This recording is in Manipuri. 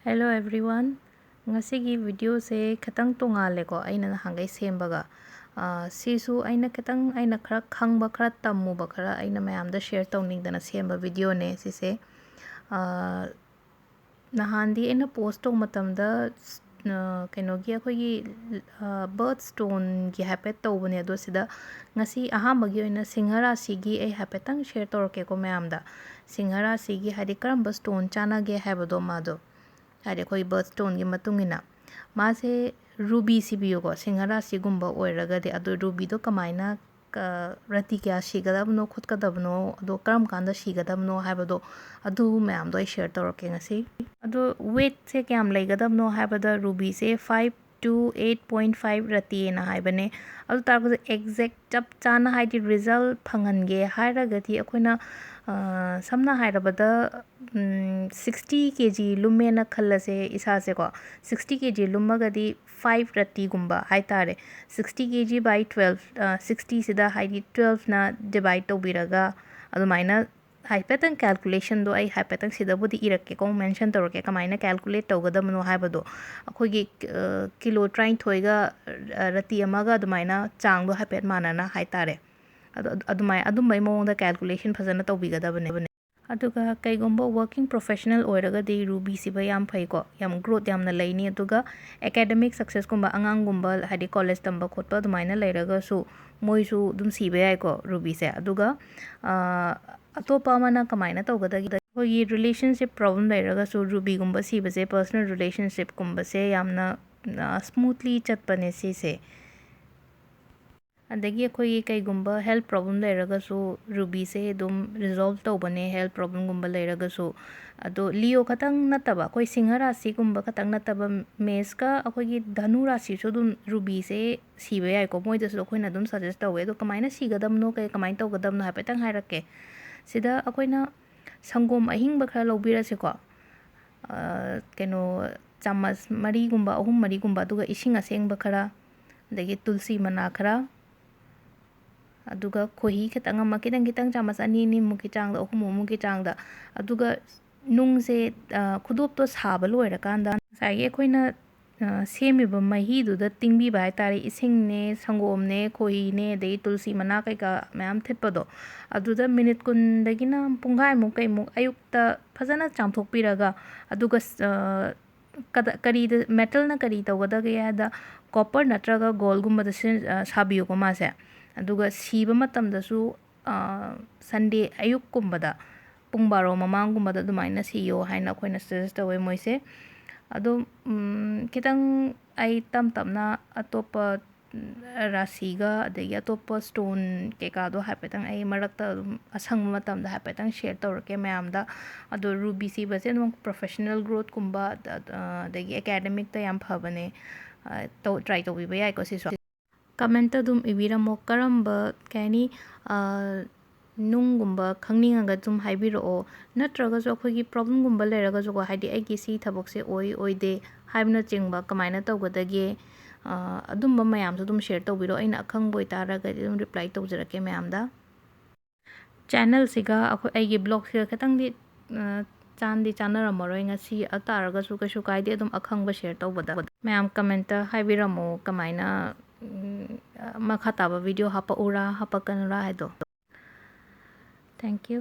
Hello everyone. Ngasigi video se khatang tongale ko aina hangai sembaga sisu aina khatang aina khara khangba khara tammu ba khara aina mayam da share tawning dana semba video ne sise nahandi aina post tong matam da kaino gi akhoi bird stone gi hapet tawbane do sida ngasi ahamba gi oina singhara sigi ai hapetang share tawrke ko mayam da singhara sigi hadi karamba stone chana ge habado mado ꯍꯥꯏꯗꯤ ꯑꯩꯈꯣꯏ ꯕꯔꯠ ꯁ꯭ꯇꯣꯟꯒꯤ ꯃꯇꯨꯡ ꯏꯟꯅ ꯃꯥꯁꯦ ꯔꯨꯕꯤ ꯁꯤꯕꯤꯌꯨꯀꯣ ꯁꯤꯡꯍꯔꯥꯁꯤꯒꯨꯝꯕ ꯑꯣꯏꯔꯒꯗꯤ ꯑꯗꯣ ꯔꯨꯕꯤꯗꯣ ꯀꯃꯥꯏꯅ ꯔꯥꯇꯤ ꯀꯌꯥ ꯁꯤꯒꯗꯕꯅꯣ ꯈꯣꯠꯀꯗꯕꯅꯣ ꯑꯗꯣ ꯀꯔꯝ ꯀꯥꯟꯗ ꯁꯤꯒꯗꯕꯅꯣ ꯍꯥꯏꯕꯗꯣ ꯑꯗꯨ ꯃꯌꯥꯝꯗꯣ ꯑꯩ ꯁꯦꯌꯔ ꯇꯧꯔꯛꯀꯦ ꯉꯁꯤ ꯑꯗꯣ ꯋꯦꯠꯁꯦ ꯀꯌꯥꯝ ꯂꯩꯒꯗꯕꯅꯣ ꯍꯥꯏꯕꯗ ꯔꯨꯕꯤꯁꯦ 5 to 8.5 ꯔꯥꯇꯤꯅ ꯍꯥꯏꯕꯅꯦ ꯑꯗꯨ ꯇꯥꯔꯒꯁꯨ ꯑꯦꯛꯖꯦꯛ ꯆꯞ ꯆꯥꯅ ꯍꯥꯏꯗꯤ ꯔꯤꯖꯜ ꯐꯪꯍꯟꯒꯦ ꯍꯥꯏꯔꯒꯗꯤ ꯑꯩꯈꯣꯏꯅ ꯁꯝꯅ ꯍꯥꯏꯔꯕꯗ 60 kg ꯂꯨꯝꯃꯦꯅ ꯈꯜꯂꯁꯦ ꯏꯁꯥꯁꯦꯀꯣ 60 kg ꯂꯨꯝꯃꯒꯗꯤ 5 ꯔꯥꯇꯤꯒꯨꯝꯕ ꯍꯥꯏꯇꯥꯔꯦ 60 kg by 12 60 ꯁꯤꯗ ꯍꯥꯏꯗꯤ 12ꯅ ꯗꯤꯚꯥꯏꯠ ꯇꯧꯕꯤꯔꯒ ꯑꯗꯨꯃꯥꯏꯅ ꯍꯥꯏꯐꯦꯠꯇꯪ ꯀꯦꯜꯀꯨꯂꯦꯁꯟꯗꯣ ꯑꯩ ꯍꯥꯏꯐꯦꯠꯇꯪ ꯁꯤꯗꯕꯨꯗꯤ ꯏꯔꯛꯀꯦꯀꯣ ꯃꯦꯟꯁꯟ ꯇꯧꯔꯛꯀꯦ ꯀꯃꯥꯏꯅ ꯀꯦꯜꯀꯨꯂꯦꯠ ꯇꯧꯒꯗꯕꯅꯣ ꯍꯥꯏꯕꯗꯣ ꯑꯩꯈꯣꯏꯒꯤ ꯀꯤꯂꯣ 23ꯒ ꯔꯥꯇꯤ ꯑꯃꯒ ꯑꯗꯨꯃꯥꯏꯅ ꯆꯥꯡꯗꯣ ꯍꯥꯏꯐꯦꯠ ꯃꯥꯟꯅꯅ ꯍꯥꯏꯇꯥꯔꯦ ꯑꯗꯨꯝꯕꯩ ꯃꯑꯣꯡꯗ ꯀꯦꯜꯀꯨꯂꯦꯁꯟ ꯐꯖꯅ ꯇꯧꯕꯤꯒꯗꯕꯅꯦ ꯑꯗꯨꯒ ꯀꯩꯒꯨꯝꯕ ꯋꯥꯔꯀꯤꯡ ꯄ꯭ꯔꯣꯐꯦꯁꯅꯦꯜ ꯑꯣꯏꯔꯒꯗꯤ ꯔꯨꯕꯤ ꯁꯤꯕ ꯌꯥꯝ ꯐꯩꯀꯣ ꯌꯥꯝ ꯒ꯭ꯔꯣꯠ ꯌꯥꯝꯅ ꯂꯩꯅꯤ ꯑꯗꯨꯒ ꯑꯦꯀꯥꯗꯦꯃꯤꯛ ꯁꯛꯁꯦꯁꯀꯨꯝꯕ ꯑꯉꯥꯡꯒꯨꯝꯕ ꯍꯥꯏꯗꯤ ꯀꯣꯂꯦꯖ ꯇꯝꯕ ꯈꯣꯠꯄ ꯑꯗꯨꯃꯥꯏꯅ ꯂꯩꯔꯒꯁꯨ ꯃꯣꯏꯁꯨ ꯑꯗꯨꯝ ꯁꯤꯕ ꯌꯥꯏꯀꯣ ꯔꯨꯕꯤꯁꯦ ꯑꯗꯨꯒ ꯑꯇꯣꯞꯄ ꯑꯃꯅ ꯀꯃꯥꯏꯅ ꯇꯧꯒꯗꯒꯦ ꯑꯩꯈꯣꯏꯒꯤ ꯔꯤꯂꯦꯁꯟꯁꯤꯞ ꯄ꯭ꯔꯣꯕ꯭ꯂꯦꯝ ꯂꯩꯔꯒꯁꯨ ꯔꯨꯕꯤꯒꯨꯝꯕ ꯁꯤꯕꯁꯦ ꯄꯔꯁꯣꯅꯦꯜ ꯔꯤꯂꯦꯁꯟꯁꯤꯞꯀꯨꯝꯕꯁꯦ ꯌꯥꯝꯅ ꯁ꯭ꯃꯨꯠꯂꯤ ꯆꯠꯄꯅꯦ ꯁꯤꯁꯦ ꯑꯗꯒꯤ ꯑꯩꯈꯣꯏꯒꯤ ꯀꯩꯒꯨꯝꯕ ꯍꯦꯜꯊ ꯄ꯭ꯔꯣꯕ꯭ꯂꯦꯝ ꯂꯩꯔꯒꯁꯨ ꯔꯨꯕꯤꯁꯦ ꯑꯗꯨꯝ ꯔꯤꯖꯣꯜቭ ꯇꯧꯕꯅꯦ ꯍꯦꯜꯊ ꯄ꯭ꯔꯣꯕ꯭ꯂꯦꯝꯒꯨꯝꯕ ꯂꯩꯔꯒꯁꯨ ꯑꯗꯣ ꯂꯤꯑꯣ ꯈꯇꯪ ꯅꯠꯇꯕ ꯑꯩꯈꯣꯏ ꯁꯤꯡꯍ ꯔꯥꯁꯤꯒꯨꯝꯕ ꯈꯇꯪ ꯅꯠꯇꯕ ꯃꯦꯁꯀ ꯑꯩꯈꯣꯏꯒꯤ ꯙꯅꯨ ꯔꯥꯁꯤꯁꯨ ꯑꯗꯨꯝ ꯔꯨꯕꯤꯁꯦ ꯁꯤꯕ ꯌꯥꯏꯀꯣ ꯃꯣꯏꯗꯁꯨ ꯑꯩꯈꯣꯏꯅ ꯑꯗꯨꯝ ꯁꯖꯦꯁ ꯇꯧꯋꯦ ꯑꯗꯣ ꯀꯃꯥꯏꯅ ꯁꯤꯒꯗꯕꯅꯣ ꯀꯃꯥꯏꯅ ꯇꯧꯒꯗꯕꯅꯣ ꯍꯥꯏꯐꯦꯠꯇꯪ ꯍꯥꯏꯔꯛꯀꯦ ꯁꯤꯗ ꯑꯩꯈꯣꯏꯅ ꯁꯪꯒꯣꯝ ꯑꯍꯤꯡꯕ ꯈꯔ ꯂꯧꯕꯤꯔꯁꯦꯀꯣ ꯀꯩꯅꯣ ꯆꯥꯃꯁ ꯃꯔꯤꯒꯨꯝꯕ ꯑꯍꯨꯝ ꯃꯔꯤꯒꯨꯝꯕ ꯑꯗꯨꯒ ꯏꯁꯤꯡ ꯑꯁꯦꯡꯕ ꯈꯔ ꯑꯗꯒꯤ ꯇꯨꯜꯁꯤ ꯃꯅꯥ ꯈꯔ ꯑꯗꯨꯒ ꯈꯣꯏꯍꯤ ꯈꯤꯇꯪ ꯑꯃ ꯈꯤꯇꯪ ꯆꯥꯃꯁ ꯑꯅꯤꯃꯨꯛꯀꯤ ꯆꯥꯡꯗ ꯑꯍꯨꯝꯃꯨꯛꯀꯤ ꯆꯥꯡꯗ ꯑꯗꯨꯒ ꯅꯨꯡꯁꯦ ꯈꯨꯗꯣꯞꯇꯣ ꯁꯥꯕ ꯂꯣꯏꯔꯀꯥꯟꯗ ꯉꯁꯥꯏꯒꯤ ꯑꯩꯈꯣꯏꯅ ꯁꯦꯝꯃꯤꯕ ꯃꯍꯤꯗꯨꯗ ꯇꯤꯡꯕꯤꯕ ꯍꯥꯏꯇꯥꯔꯦ ꯏꯁꯤꯡꯅꯦ ꯁꯪꯒꯣꯝꯅꯦ ꯈꯣꯏꯍꯤꯅꯦ ꯑꯗꯒꯤ ꯇꯨꯜꯁꯤ ꯃꯅꯥ ꯀꯩꯀꯥ ꯃꯌꯥꯝ ꯊꯤꯠꯄꯗꯣ ꯑꯗꯨꯗ ꯃꯤꯅꯤꯠ 10ꯗꯒꯤꯅ ꯄꯨꯡꯈꯥꯏꯃꯨꯛ ꯀꯩꯃꯨꯛ ꯑꯌꯨꯛꯇ ꯐꯖꯅ ꯆꯥꯝꯊꯣꯛꯄꯤꯔꯒ ꯑꯗꯨꯒ ꯀꯔꯤꯗ ꯃꯦꯇꯜꯅ ꯀꯔꯤ ꯇꯧꯒꯗꯒꯦ ꯍꯥꯏꯕꯗ ꯀꯣꯄꯔ ꯅꯠꯇ꯭ꯔꯒ ꯒꯣꯜꯒꯨꯝꯕꯗ ꯁꯥꯕꯤꯌꯨꯀꯣ ꯃꯥꯁꯦ ꯑꯗꯨꯒ ꯁꯤꯕ ꯃꯇꯝꯗꯁꯨ ꯁꯟꯗꯦ ꯑꯌꯨꯛꯀꯨꯝꯕꯗ ꯄꯨꯡ 12 ꯃꯃꯥꯡꯒꯨꯝꯕꯗ ꯑꯗꯨꯃꯥꯏꯅ ꯁꯤꯌꯣ ꯍꯥꯏꯅ ꯑꯩꯈꯣꯏꯅ ꯁꯖꯦꯁ ꯇꯧꯋꯦ ꯃꯣꯏꯁꯦ ꯑꯗꯣ ꯈꯤꯇꯪ ꯑꯩ ꯇꯞꯅ ꯑꯇꯣꯞꯄ ꯔꯥꯁꯤꯒ ꯑꯗꯒꯤ ꯑꯇꯣꯞꯄ ꯁ꯭ꯇꯣꯟ ꯀꯩꯀꯥꯗꯣ ꯍꯥꯏꯐꯦꯠꯇꯪ ꯑꯩ ꯃꯔꯛꯇ ꯑꯗꯨꯝ ꯑꯁꯪꯕ ꯃꯇꯝꯗ ꯍꯥꯏꯐꯦꯠꯇꯪ ꯁꯦꯌꯔ ꯇꯧꯔꯛꯀꯦ ꯃꯌꯥꯝꯗ ꯑꯗꯣ ꯔꯨꯕꯤ ꯁꯤꯕꯁꯦ ꯑꯗꯨꯝ ꯄ꯭ꯔꯣꯐꯦꯁꯅꯦꯜ ꯒ꯭ꯔꯣꯠꯀꯨꯝꯕ ꯑꯗꯒꯤ ꯑꯦꯀꯥꯗꯦꯃꯤꯛꯇ ꯌꯥꯝ ꯐꯕꯅꯦ ꯇ꯭ꯔꯥꯏ ꯇꯧꯕꯤꯕ ꯌꯥꯏꯀꯣ ꯁꯤꯁꯨ ꯀꯃꯦꯟꯇ ꯑꯗꯨꯝ ꯏꯕꯤꯔꯝꯃꯣ ꯀꯔꯝꯕ ꯀꯩ ꯍꯥꯏꯅꯤ ꯅꯨꯡꯒꯨꯝꯕ ꯈꯪꯅꯤꯡꯉꯒ ꯑꯗꯨꯝ ꯍꯥꯏꯕꯤꯔꯛꯑꯣ ꯅꯠꯇ꯭ꯔꯒꯁꯨ ꯑꯩꯈꯣꯏꯒꯤ ꯄ꯭ꯔꯣꯕ꯭ꯂꯦꯝꯒꯨꯝꯕ ꯂꯩꯔꯒꯁꯨꯀꯣ ꯍꯥꯏꯗꯤ ꯑꯩꯒꯤ ꯁꯤ ꯊꯕꯛꯁꯦ ꯑꯣꯏꯗꯦ ꯍꯥꯏꯕꯅꯆꯤꯡꯕ ꯀꯃꯥꯏꯅ ꯇꯧꯒꯗꯒꯦ ꯑꯗꯨꯝꯕ ꯃꯌꯥꯝꯁꯨ ꯑꯗꯨꯝ ꯁꯦꯌꯔ ꯇꯧꯕꯤꯔꯛꯑꯣ ꯑꯩꯅ ꯑꯈꯪꯕ ꯑꯣꯏꯇꯥꯔꯒꯗꯤ ꯑꯗꯨꯝ ꯔꯤꯄ꯭ꯂꯥꯏ ꯇꯧꯖꯔꯛꯀꯦ ꯃꯌꯥꯝꯗ ꯆꯦꯅꯦꯜꯁꯤꯒ ꯑꯩꯒꯤ ꯕ꯭ꯂꯣꯒꯁꯤꯒ ꯈꯤꯇꯪꯗꯤ ꯆꯥꯟꯅꯔꯝꯃꯔꯣꯏ ꯉꯁꯤ ꯇꯥꯔꯒꯁꯨ ꯀꯩꯁꯨ ꯀꯥꯏꯗꯦ ꯑꯗꯨꯝ ꯑꯈꯪꯕ ꯁꯦꯌꯔ ꯇꯧꯕꯗ ꯃꯌꯥꯝ ꯀꯃꯦꯟꯇ ꯍꯥꯏꯕꯤꯔꯝꯃꯣ ꯀꯃꯥꯏꯅ ꯃꯈꯥ ꯇꯥꯕ ꯚꯤꯗꯤꯑꯣ ꯍꯥꯞꯄꯛꯎꯔꯥ ꯍꯥꯞꯄꯛꯀꯅꯨꯔꯥ ꯍꯥꯏꯗꯣ ꯊꯦꯡꯛ ꯌꯨ